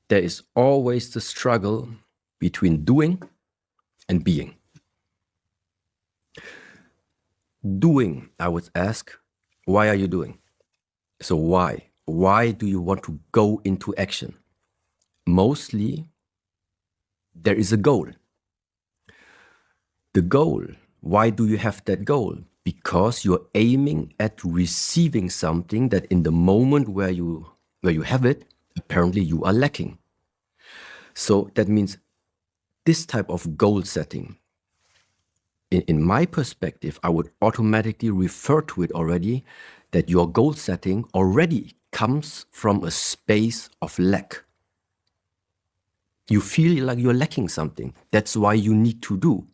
there is always the struggle between doing and being. Doing, I would ask, why are you doing? So why? Why do you want to go into action? Mostly, there is a goal. The goal, why do you have that goal? Because you're aiming at receiving something that in the moment where you have it, apparently you are lacking. So that means this type of goal setting, in my perspective, I would automatically refer to it already that your goal setting already comes from a space of lack. You feel like you're lacking something. That's why you need to do.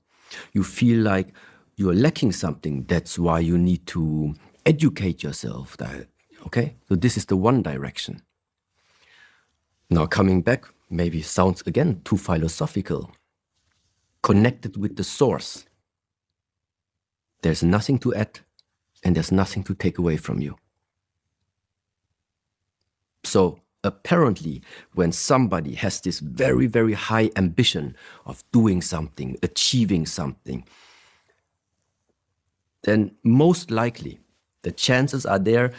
You feel like you're lacking something. That's why you need to educate yourself. Okay? So this is the one direction. Now coming back, maybe sounds again too philosophical. Connected with the source. There's nothing to add and there's nothing to take away from you. So apparently, when somebody has this very, very high ambition of doing something, achieving something, then most likely the chances are there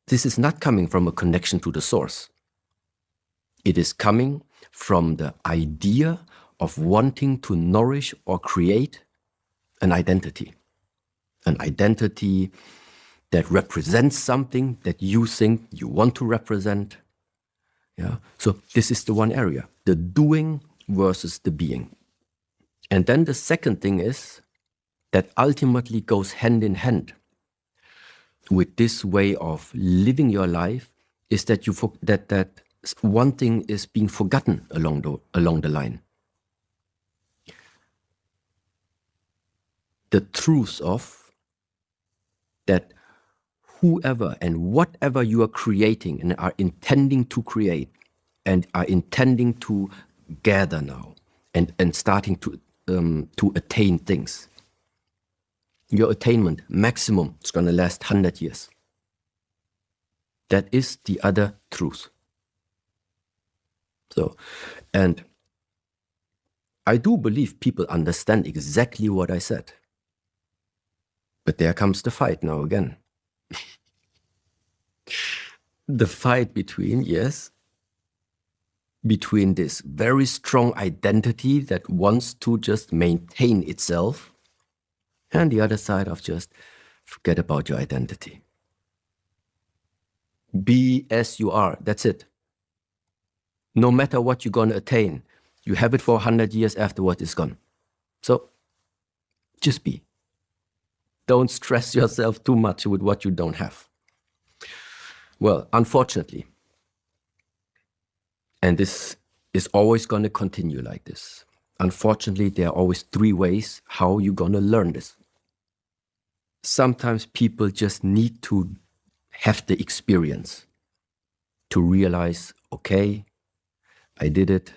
this is not coming from a connection to the source. It is coming from the idea of wanting to nourish or create an identity. An identity that represents something that you think you want to represent. Yeah. So this is the one area, the doing versus the being. And then the second thing is that ultimately goes hand in hand with this way of living your life is that that one thing is being forgotten along the line. The truth of that whoever and whatever you are creating and are intending to create and are intending to gather now and starting to attain things. Your attainment maximum is going to last 100 years. That is the other truth. So, and I do believe people understand exactly what I said. But there comes the fight now again. The fight between this very strong identity that wants to just maintain itself and the other side of just forget about your identity. Be as you are, that's it. No matter what you're going to attain, you have it for 100 years afterward, it's gone. So just be. Don't stress yourself too much with what you don't have. Well, unfortunately, and this is always going to continue like this. Unfortunately, there are always 3 ways how you're going to learn this. Sometimes people just need to have the experience to realize, okay, I did it,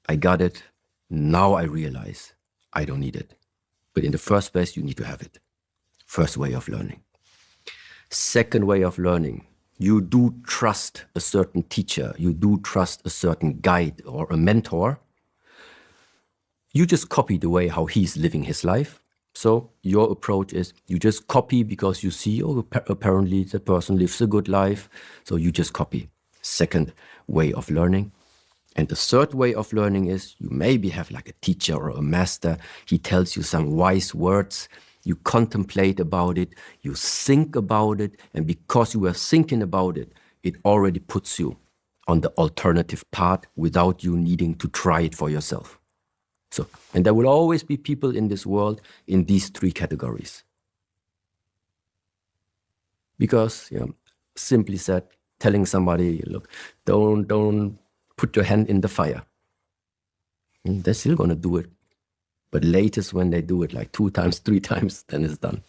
I got it, now I realize I don't need it. But in the first place, you need to have it. First way of learning. Second way of learning, you do trust a certain teacher, you do trust a certain guide or a mentor. You just copy the way how he's living his life. So your approach is you just copy because you see, oh, apparently the person lives a good life. So you just copy. Second way of learning. And the third way of learning is you maybe have like a teacher or a master. He tells you some wise words. You contemplate about it, you think about it, and because you are thinking about it, it already puts you on the alternative path without you needing to try it for yourself. So, and there will always be people in this world in these 3 categories. Because, simply said, telling somebody, look, don't put your hand in the fire. And they're still going to do it. But latest when they do it like 2 times, 3 times, then it's done.